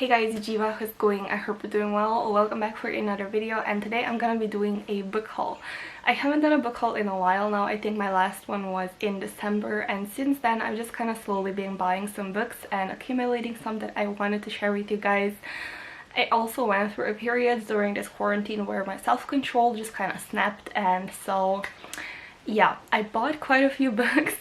Hey guys, Jiva, how's it going? I hope you're doing well. Welcome back for another video, and today I'm gonna be doing a book haul. I haven't done a book haul in a while now. I think my last one was in December, and since then I've just kind of slowly been buying some books and accumulating some that I wanted to share with you guys. I also went through a period during this quarantine where my self-control just kind of snapped, and so yeah, I bought quite a few books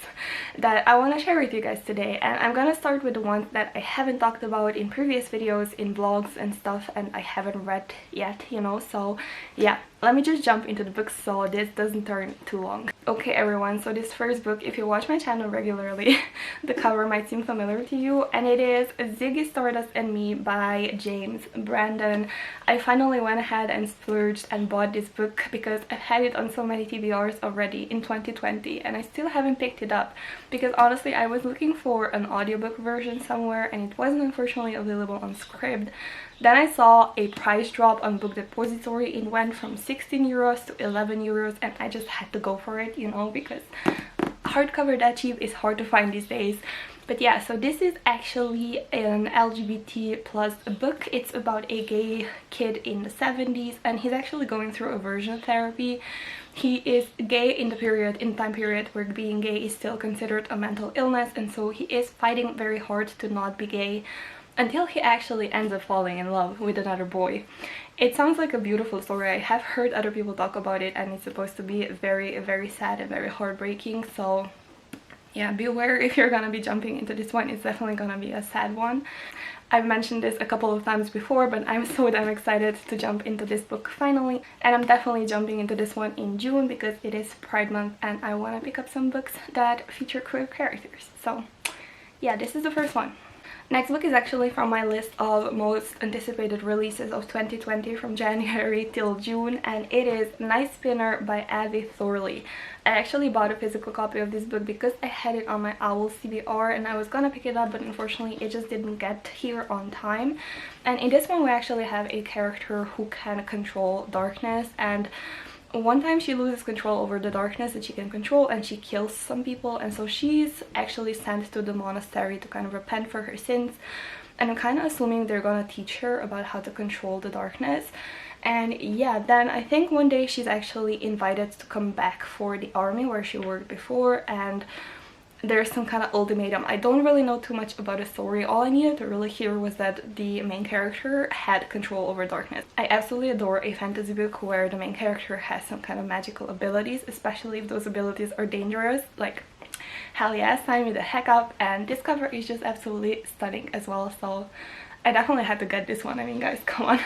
that I want to share with you guys today, and I'm gonna start with the ones that I haven't talked about in previous videos, in vlogs and stuff, and I haven't read yet, you know. So yeah, let me just jump into the books so this doesn't turn too long. Okay everyone, so this first book, if you watch my channel regularly, the cover might seem familiar to you, and it is Ziggy Stardust Me by James Brandon. I finally went ahead and splurged and bought this book because I've had it on so many TBRs already in 2020, and I still haven't picked it up because honestly I was looking for an audiobook version somewhere and it wasn't unfortunately available on Scribd. Then I saw a price drop on Book Depository. It went from 16 euros to 11 euros, and I just had to go for it, you know, because hardcover that cheap is hard to find these days. But yeah, so this is actually an LGBT plus book. It's about a gay kid in the 70s, and he's actually going through aversion therapy. He is gay in the time period where being gay is still considered a mental illness, and so he is fighting very hard to not be gay until he actually ends up falling in love with another boy. It sounds like a beautiful story. I have heard other people talk about it, and it's supposed to be very sad and very heartbreaking. So yeah, beware if you're gonna be jumping into this one. It's definitely gonna be a sad one. I've mentioned this a couple of times before, but I'm so damn excited to jump into this book finally. And I'm definitely jumping into this one in June because it is Pride Month and I want to pick up some books that feature queer characters. So yeah, this is the first one. Next book is actually from my list of most anticipated releases of 2020 from January till June, and it is Night Spinner by Addie Thorley. I actually bought a physical copy of this book because I had it on my Owl CBR and I was gonna pick it up, but unfortunately it just didn't get here on time. And in this one we actually have a character who can control darkness, and one time she loses control over the darkness that she can control and she kills some people, and so she's actually sent to the monastery to kind of repent for her sins, and I'm kind of assuming they're gonna teach her about how to control the darkness. And yeah, then I think one day she's actually invited to come back for the army where she worked before, and there's some kind of ultimatum. I don't really know too much about the story. All I needed to really hear was that the main character had control over darkness. I absolutely adore a fantasy book where the main character has some kind of magical abilities, especially if those abilities are dangerous. Like, hell yeah, sign me the heck up. And this cover is just absolutely stunning as well, so I definitely had to get this one. I mean, guys, come on.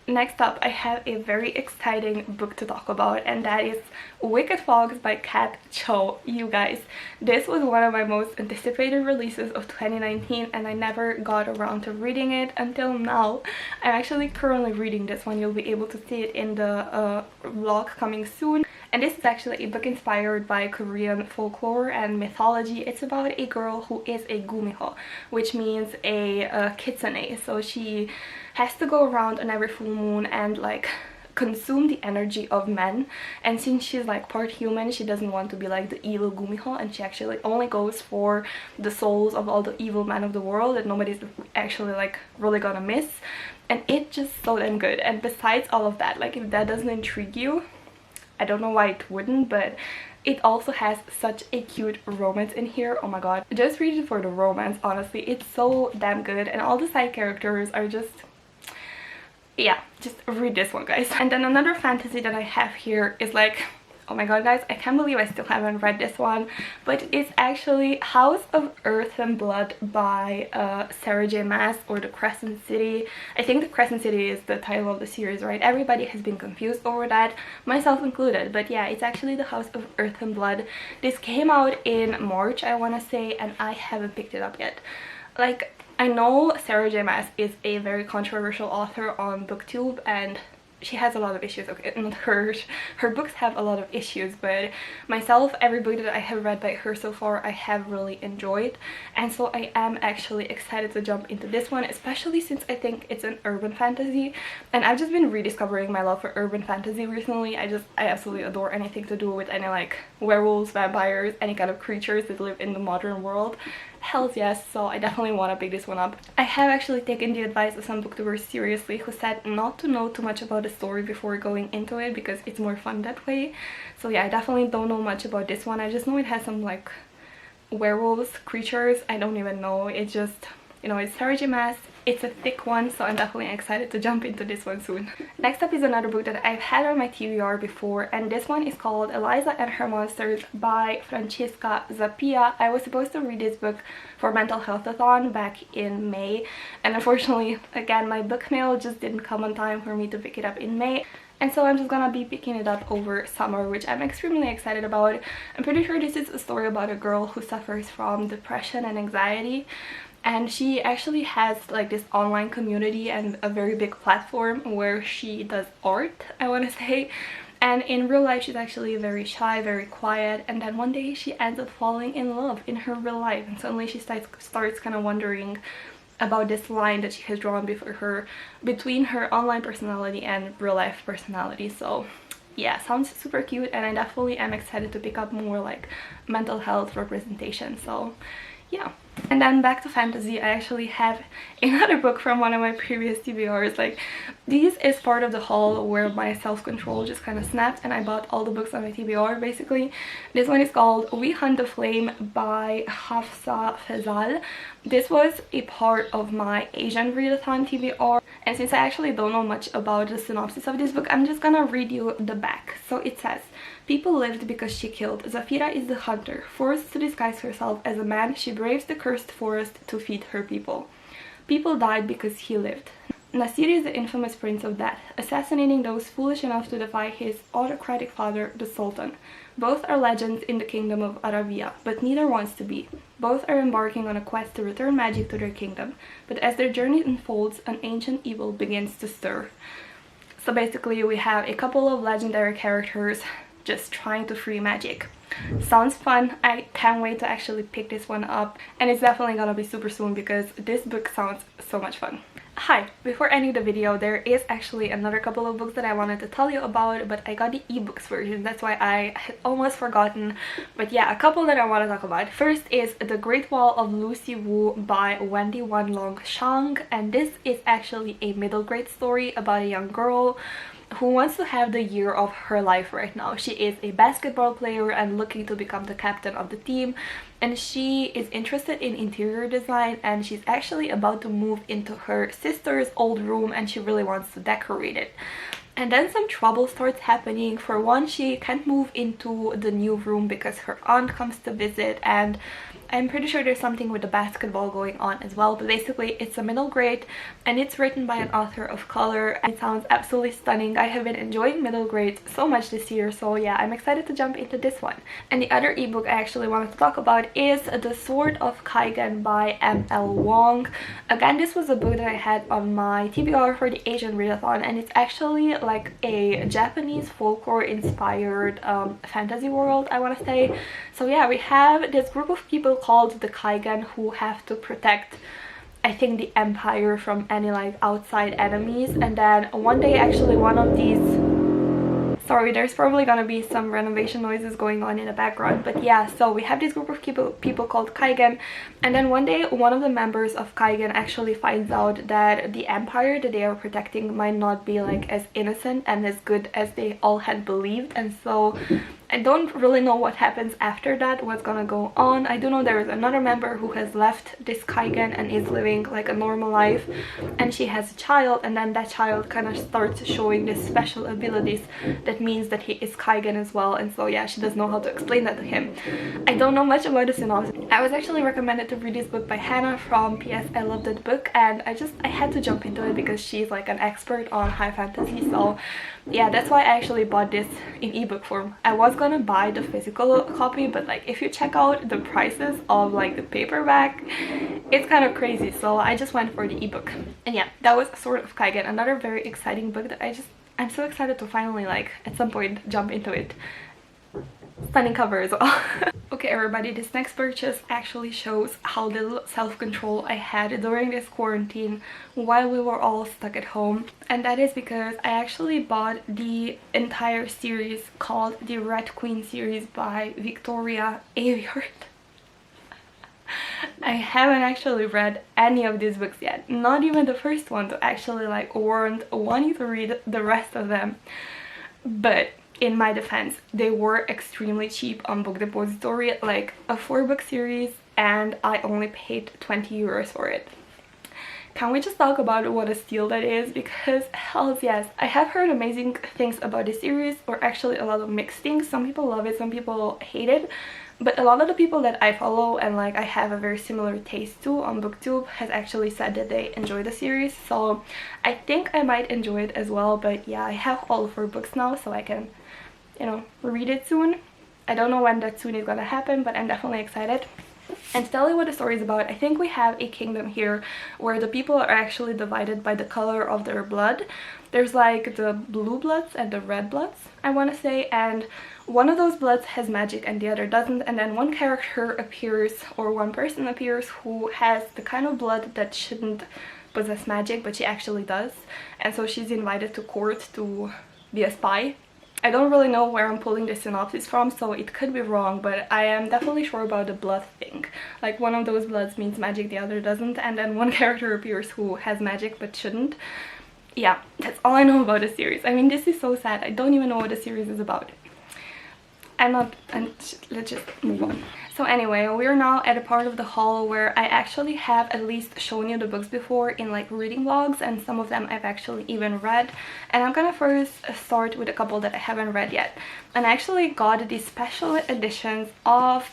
Next up, I have a very exciting book to talk about, and that is Wicked Fogs by Kat Cho. You guys, this was one of my most anticipated releases of 2019, and I never got around to reading it until now. I'm actually currently reading this one. You'll be able to see it in the vlog coming soon. And this is actually a book inspired by Korean folklore and mythology. It's about a girl who is a gumiho, which means a kitsune. So she has to go around on every full moon and like consume the energy of men, and since she's like part human, she doesn't want to be like the evil gumiho, and she actually only goes for the souls of all the evil men of the world that nobody's actually like really gonna miss. And it's just so damn good. And besides all of that, like, if that doesn't intrigue you, I don't know why it wouldn't, but it also has such a cute romance in here. Oh my god, just read it for the romance. Honestly, it's so damn good, and all the side characters are just, yeah, just read this one, guys. And then another fantasy that I have here is like, oh my god, guys, I can't believe I still haven't read this one, but it's actually House of Earth and Blood by Sarah J. Maas, or The Crescent City. I think The Crescent City is the title of the series, right? Everybody has been confused over that, myself included, but yeah, it's actually the House of Earth and Blood. This came out in March, I want to say, and I haven't picked it up yet. Like, I know Sarah J. Maas is a very controversial author on booktube, and she has a lot of issues. Okay, not her books have a lot of issues, but myself, every book that I have read by her so far I have really enjoyed, and so I am actually excited to jump into this one, especially since I think it's an urban fantasy, and I've just been rediscovering my love for urban fantasy recently. I absolutely adore anything to do with any like werewolves, vampires, any kind of creatures that live in the modern world. hells yes, so I definitely want to pick this one up. I have actually taken the advice of some booktubers seriously who said not to know too much about the story before going into it because it's more fun that way. So yeah, I definitely don't know much about this one. I just know it has some like werewolves, creatures, I don't even know. It's just, you know, it's Sarah J. Maas. It's a thick one, so I'm definitely excited to jump into this one soon. Next up is another book that I've had on my TBR before, and this one is called Eliza and Her Monsters by Francesca Zappia. I was supposed to read this book for Mental Health-a-thon back in May, and unfortunately, again, my book mail just didn't come on time for me to pick it up in May. And so I'm just gonna be picking it up over summer, which I'm extremely excited about. I'm pretty sure this is a story about a girl who suffers from depression and anxiety. And she actually has like this online community and a very big platform where she does art, I want to say. And in real life she's actually very shy, very quiet, and then one day she ends up falling in love in her real life, and suddenly she starts kind of wondering about this line that she has drawn between her online personality and real life personality. So yeah, sounds super cute, and I definitely am excited to pick up more like mental health representation. So yeah. And then back to fantasy, I actually have another book from one of my previous TBRs. Like, this is part of the haul where my self-control just kind of snapped and I bought all the books on my TBR basically. This one is called We Hunt the Flame by Hafsah Faizal. This was a part of my Asian readathon TBR, and since I actually don't know much about the synopsis of this book, I'm just gonna read you the back. So it says, people lived because she killed. Zafira is the hunter. Forced to disguise herself as a man, she braves the cursed forest to feed her people. People died because he lived. Nasir is the infamous prince of death, assassinating those foolish enough to defy his autocratic father, the Sultan. Both are legends in the kingdom of Arabia, but neither wants to be. Both are embarking on a quest to return magic to their kingdom, but as their journey unfolds, an ancient evil begins to stir. So basically we have a couple of legendary characters just trying to free magic. Sounds fun. I can't wait to actually pick this one up, and it's definitely gonna be super soon because this book sounds so much fun. Hi, before ending the video, there is actually another couple of books that I wanted to tell you about, but I got the ebooks version, that's why I had almost forgotten. But yeah, a couple that I want to talk about. First is The Great Wall of Lucy Wu by Wendy Wan-Long Shang, and this is actually a middle grade story about a young girl who wants to have the year of her life right now. She is a basketball player and looking to become the captain of the team, and she is interested in interior design, and she's actually about to move into her sister's old room and she really wants to decorate it. And then some trouble starts happening. For one, she can't move into the new room because her aunt comes to visit, and I'm pretty sure there's something with the basketball going on as well. But basically it's a middle grade and it's written by an author of color and it sounds absolutely stunning. I have been enjoying middle grades so much this year, so yeah, I'm excited to jump into this one. And the other ebook I actually wanted to talk about is The Sort of Kaigan by M.L. Wong. Again, this was a book that I had on my TBR for the Asian readathon, and it's actually like a Japanese folklore inspired fantasy world, I want to say. So yeah, we have this group of people called the Kaigan who have to protect, I think, the empire from any like outside enemies. And then one day actually one of these, sorry, there's probably gonna be some renovation noises going on in the background, but yeah, so we have this group of people called Kaigan, and then one day one of the members of Kaigan actually finds out that the empire that they are protecting might not be like as innocent and as good as they all had believed. And so I don't really know what happens after that, what's gonna go on. I do know there is another member who has left this Kaigan and is living like a normal life, and she has a child, and then that child kind of starts showing these special abilities that means that he is Kaigan as well. And so yeah, she doesn't know how to explain that to him. I don't know much about the synopsis. I was actually recommended to read this book by Hannah from PS I Love That Book, and I had to jump into it because she's like an expert on high fantasy. So yeah, that's why I actually bought this in ebook form. I was gonna buy the physical copy, but like if you check out the prices of like the paperback, it's kind of crazy, so I just went for the ebook. And yeah, that was Sort of Kaigan, another very exciting book that I'm so excited to finally like at some point jump into it. Stunning cover as well. Okay everybody, this next purchase actually shows how little self-control I had during this quarantine while we were all stuck at home, and that is because I actually bought the entire series called the Red Queen series by Victoria Aveyard. I haven't actually read any of these books yet, not even the first one, to actually like warrant wanting to read the rest of them. But in my defense, they were extremely cheap on Book Depository, like a 4-book series, and I only paid 20 euros for it. Can we just talk about what a steal that is? Because hells yes, I have heard amazing things about this series, or actually a lot of mixed things. Some people love it, some people hate it, but a lot of the people that I follow and like I have a very similar taste to on booktube has actually said that they enjoy the series, so I think I might enjoy it as well. But yeah, I have all 4 books now, so I can, you know, read it soon. I don't know when that soon is gonna happen, but I'm definitely excited. And to tell you what the story is about, I think we have a kingdom here where the people are actually divided by the color of their blood. There's like the blue bloods and the red bloods, I want to say, and one of those bloods has magic and the other doesn't, and then one character appears, or one person appears, who has the kind of blood that shouldn't possess magic, but she actually does, and so she's invited to court to be a spy. I don't really know where I'm pulling this synopsis from, so it could be wrong, but I am definitely sure about the blood thing. Like, one of those bloods means magic, the other doesn't, and then one character appears who has magic but shouldn't. Yeah, that's all I know about the series. I mean, this is so sad. I don't even know what the series is about. Let's just move on. So anyway, we're now at a part of the haul where I actually have at least shown you the books before in like reading vlogs, and some of them I've actually even read. And I'm gonna first start with a couple that I haven't read yet. And I actually got these special editions of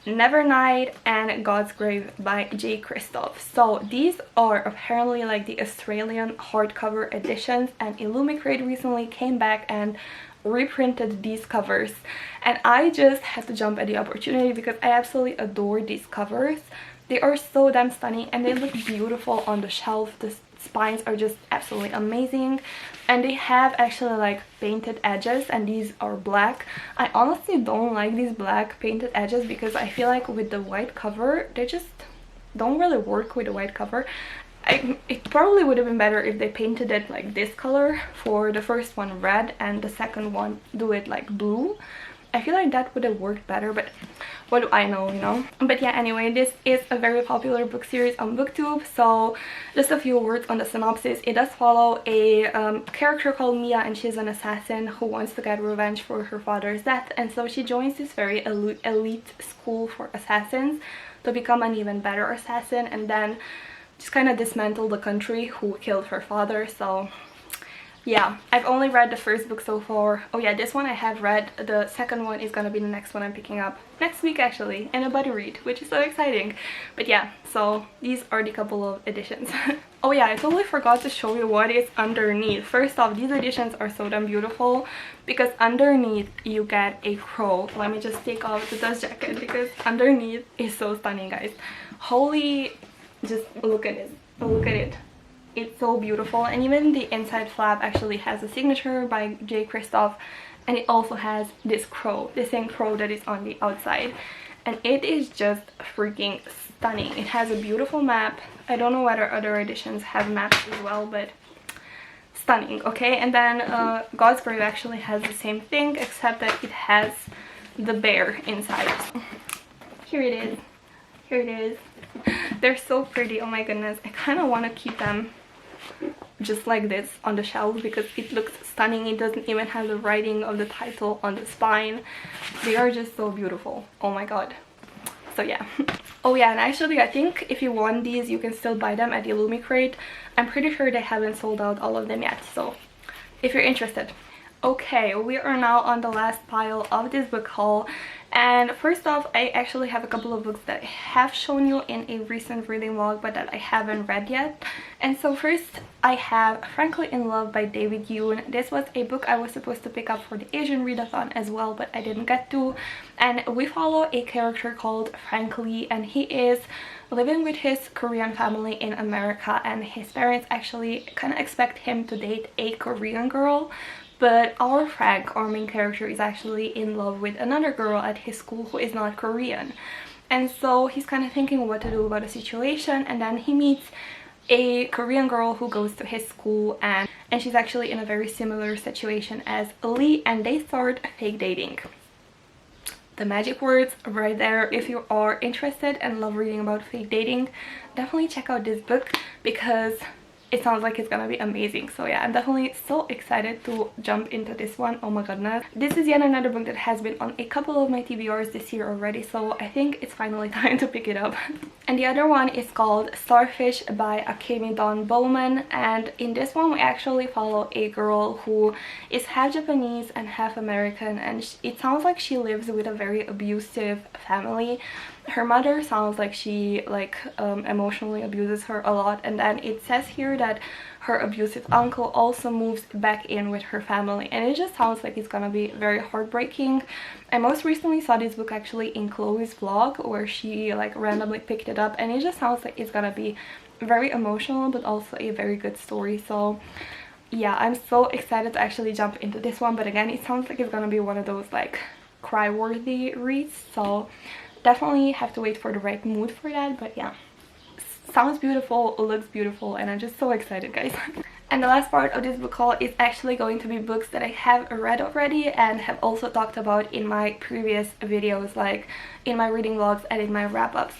Nevernight and Godsgrave by J. Kristoff. So these are apparently like the Australian hardcover editions, and Illumicrate recently came back and reprinted these covers, and I just had to jump at the opportunity because I absolutely adore these covers. They are so damn stunning and they look beautiful on the shelf. The spines are just absolutely amazing, and they have actually like painted edges, and these are black. I honestly don't like these black painted edges because I feel like with the white cover they just don't really work with the white cover. It probably would have been better if they painted it like this color for the first one red and the second one do it like blue. I feel like that would have worked better, but what do I know, you know? But yeah, anyway, this is a very popular book series on booktube, so just a few words on the synopsis. It does follow a character called Mia, and she's an assassin who wants to get revenge for her father's death, and so she joins this very elite school for assassins to become an even better assassin, and then just kind of dismantle the country who killed her father. So yeah, I've only read the first book so far. Oh yeah, this one I have read. The second one is gonna be the next one I'm picking up next week actually, in a buddy read, which is so exciting. But yeah, so these are the couple of editions. Oh yeah, I totally forgot to show you what is underneath. First off, these editions are so damn beautiful because underneath you get a crow. Let me just take off the dust jacket because underneath is so stunning, guys. Holy, just look at it. Look at it. It's so beautiful, and even the inside flap actually has a signature by J. Kristoff, and it also has this crow, the same crow that is on the outside, and it is just freaking stunning. It has a beautiful map. I don't know whether other editions have maps as well, but stunning. Okay, and then Godsgrave actually has the same thing, except that it has the bear inside. Here it is. Here it is. They're so pretty. Oh my goodness, I kind of want to keep them just like this on the shelf because it looks stunning. It doesn't even have the writing of the title on the spine. They are just so beautiful. Oh my god. So yeah. Oh yeah, and actually I think if you want these you can still buy them at the Illumicrate. I'm pretty sure they haven't sold out all of them yet, so if you're interested. Okay, we are now on the last pile of this book haul, and first off, I actually have a couple of books that I have shown you in a recent reading vlog but that I haven't read yet. And so first I have Frankly in Love by David Yoon. This was a book I was supposed to pick up for the Asian readathon as well, but I didn't get to. And we follow a character called Frankly, and he is living with his Korean family in America, and his parents actually kind of expect him to date a Korean girl. But our Frank, our main character, is actually in love with another girl at his school who is not Korean. And so he's kind of thinking what to do about the situation, and then he meets a Korean girl who goes to his school, and she's actually in a very similar situation as Lee, and they start fake dating. the magic words right there. If you are interested and love reading about fake dating, definitely check out this book because it sounds like it's gonna be amazing. So yeah, I'm definitely so excited to jump into this one. Oh my goodness, this is yet another book that has been on a couple of my TBRs this year already, so I think it's finally time to pick it up. And the other one is called Starfish by Akemi Bowman, and in this one we actually follow a girl who is half Japanese and half American, and it sounds like she lives with a very abusive family. Her mother sounds like she emotionally abuses her a lot, and then it says here that her abusive uncle also moves back in with her family, and it just sounds like it's gonna be very heartbreaking. I most recently saw this book actually in Chloe's vlog where she like randomly picked it up, and it just sounds like it's gonna be very emotional but also a very good story. So yeah, I'm so excited to actually jump into this one, but again, it sounds like it's gonna be one of those like cry-worthy reads, so definitely have to wait for the right mood for that. But yeah, sounds beautiful, looks beautiful, and I'm just so excited, guys. And the last part of this book haul is actually going to be books that I have read already and have also talked about in my previous videos, like in my reading vlogs and in my wrap-ups.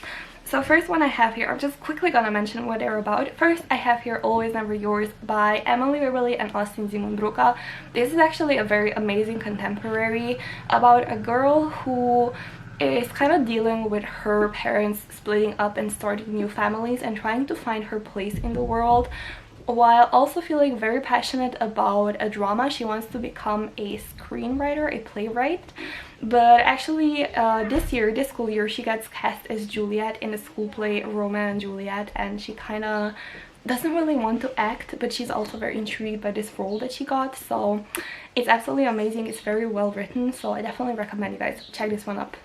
So first one I have here, I'm just quickly gonna mention what they're about. First, I have here Always Never Yours by Emily Wibberley and Austing Siegmund Broka. This is actually a very amazing contemporary about a girl who is kind of dealing with her parents splitting up and starting new families and trying to find her place in the world, while also feeling very passionate about a drama. She wants to become a screenwriter, a playwright, but actually this school year she gets cast as Juliet in the school play Romeo and Juliet, and she kind of doesn't really want to act, but she's also very intrigued by this role that she got. So it's absolutely amazing. It's very well written, so I definitely recommend you guys check this one out.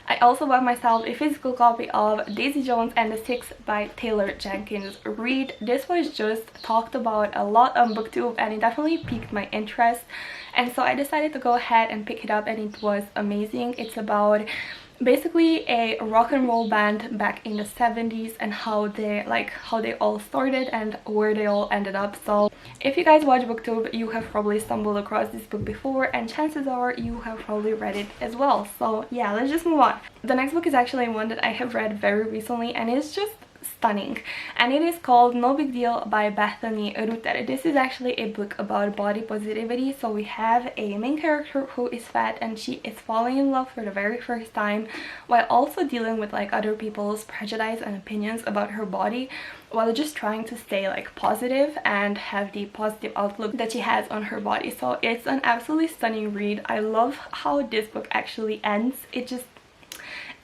I also bought myself a physical copy of Daisy Jones and the Six by Taylor Jenkins Reid. This was just talked about a lot on booktube and it definitely piqued my interest, and so I decided to go ahead and pick it up, and it was amazing. It's about basically a rock and roll band back in the 70s and how they all started and where they all ended up. So if you guys watch booktube, you have probably stumbled across this book before, and chances are you have probably read it as well. So yeah, let's just move on. The next book is actually one that I have read very recently, and it's just stunning, and it is called No Big Deal by Bethany Rutter. This is actually a book about body positivity. So we have a main character who is fat and she is falling in love for the very first time, while also dealing with like other people's prejudice and opinions about her body, while just trying to stay like positive and have the positive outlook that she has on her body. So it's an absolutely stunning read. I love how this book actually ends. It just,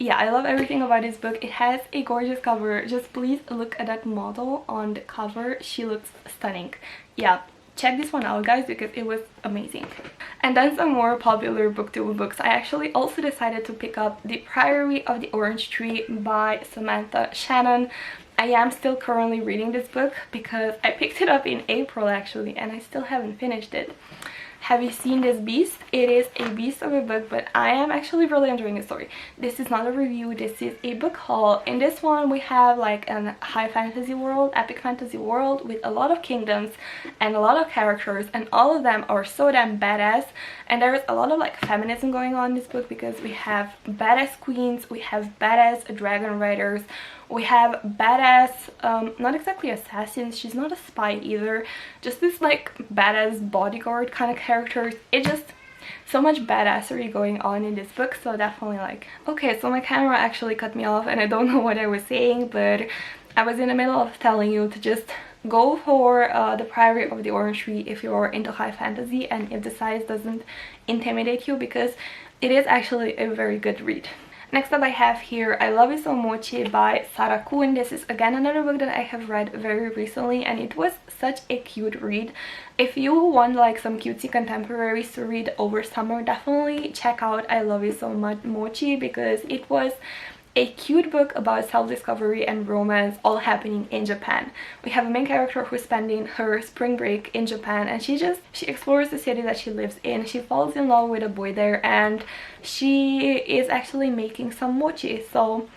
yeah, I love everything about this book. It has a gorgeous cover. Just please look at that model on the cover. She looks stunning. Yeah, check this one out, guys, because it was amazing. And then some more popular booktube books. I actually also decided to pick up The Priory of the Orange Tree by Samantha Shannon. I am still currently reading this book because I picked it up in April actually, and I still haven't finished it. Have you seen this beast? It is a beast of a book, but I am actually really enjoying the story. This is not a review, this is a book haul. In this one we have like a high fantasy world, epic fantasy world with a lot of kingdoms and a lot of characters, and all of them are so damn badass. And there is a lot of like feminism going on in this book because we have badass queens, we have badass dragon riders, we have badass, not exactly assassins, she's not a spy either, just this like badass bodyguard kind of characters. It just, so much badassery going on in this book, so definitely like... Okay, so my camera actually cut me off and I don't know what I was saying, but I was in the middle of telling you to just go for The Priory of the Orange Tree if you're into high fantasy and if the size doesn't intimidate you, because it is actually a very good read. Next up I have here I Love You So Mochi by Sarah Kuhn. This is again another book that I have read very recently, and it was such a cute read. If you want like some cutesy contemporaries to read over summer, definitely check out I Love You So Much Mochi, because it was a cute book about self-discovery and romance all happening in Japan. We have a main character who's spending her spring break in Japan, and she explores the city that she lives in. She falls in love with a boy there, and she is actually making some mochi. So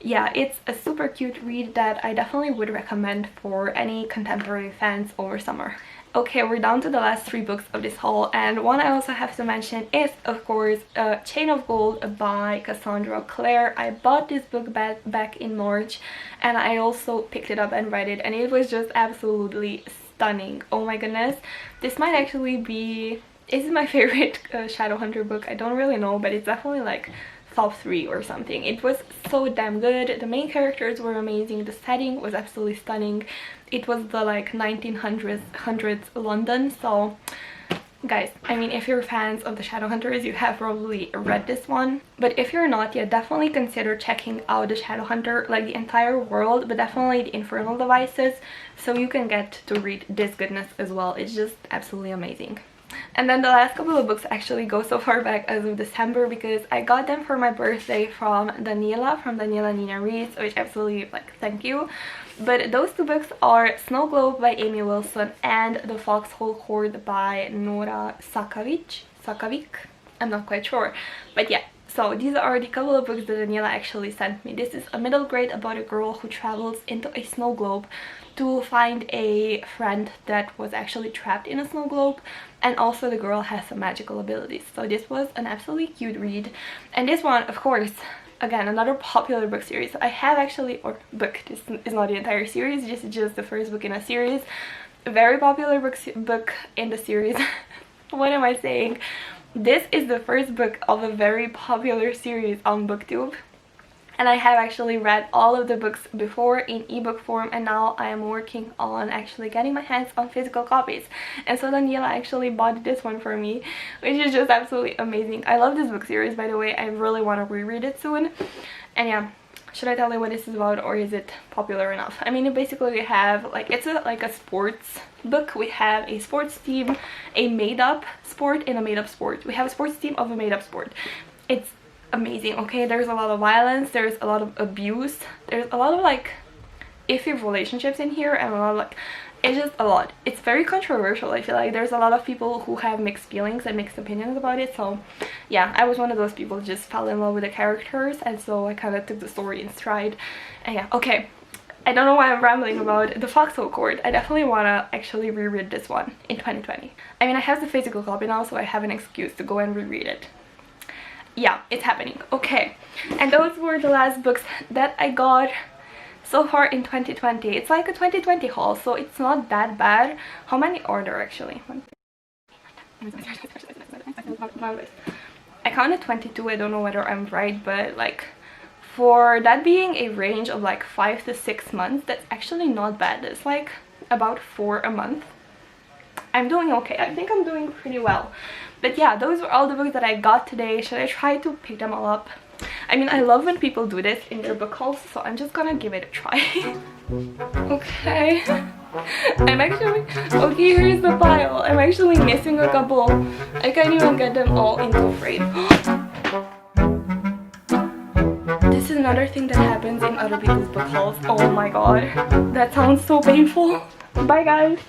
yeah, it's a super cute read that I definitely would recommend for any contemporary fans over summer. Okay, we're down to the last 3 books of this haul, and one I also have to mention is, of course, Chain of Gold by Cassandra Clare. I bought this book back in March, and I also picked it up and read it, and it was just absolutely stunning. Oh my goodness, this might actually be... Is it my favorite Shadowhunter book? I don't really know, but it's definitely like top 3 or something. It was so damn good. The main characters were amazing. The setting was absolutely stunning. It was the like 1900s London, so guys, I mean, if you're fans of the Shadowhunters, you have probably read this one, but if you're not yet, definitely consider checking out the Shadowhunter, like the entire world, but definitely the Infernal Devices, so you can get to read this goodness as well. It's just absolutely amazing. And then the last couple of books actually go so far back as of December, because I got them for my birthday from Daniela Nina Reads, which absolutely, like, thank you. But those 2 books are Snow Globe by Amy Wilson and The Foxhole Court by Nora Sakavic. I'm not quite sure, but yeah. So these are the couple of books that Daniela actually sent me. This is a middle grade about a girl who travels into a snow globe to find a friend that was actually trapped in a snow globe, and also the girl has some magical abilities. So this was an absolutely cute read. And this one, of course, again, another popular book series. I have actually, or book, this is not the entire series, this is just the first book in a series. A very popular book in the series. What am I saying? This is the first book of a very popular series on booktube, and I have actually read all of the books before in ebook form, and now I am working on actually getting my hands on physical copies. And so Daniela actually bought this one for me, which is just absolutely amazing. I love this book series, by the way. I really want to reread it soon. And yeah, should I tell you what this is about, or is it popular enough? I mean, basically we have like, it's like a sports book. We have a sports team, a made-up sport, and a made-up sport. We have a sports team of a made-up sport. It's amazing. Okay, there's a lot of violence, there's a lot of abuse, there's a lot of like iffy relationships in here, and a lot of like, it's just a lot. It's very controversial. I feel like there's a lot of people who have mixed feelings and mixed opinions about it. So yeah, I was one of those people who just fell in love with the characters, and so I kind of took the story in stride. And yeah, okay, I don't know why I'm rambling about The Foxhole Court. I definitely want to actually reread this one in 2020. I mean, I have the physical copy now, so I have an excuse to go and reread it. Yeah, it's happening. Okay, and those were the last books that I got so far in 2020. It's like a 2020 haul, so it's not that bad. How many are there actually? I counted 22. I don't know whether I'm right, but like, for that being a range of like 5 to 6 months, that's actually not bad. It's like about 4 a month. I'm doing okay. I think I'm doing pretty well. But yeah, those were all the books that I got today. Should I try to pick them all up? I mean, I love when people do this in their book hauls, so I'm just gonna give it a try. Okay. I'm actually... Okay, here's the pile. I'm actually missing a couple. I can't even get them all into a frame. This is another thing that happens in other people's book hauls. Oh my god. That sounds so painful. Bye guys.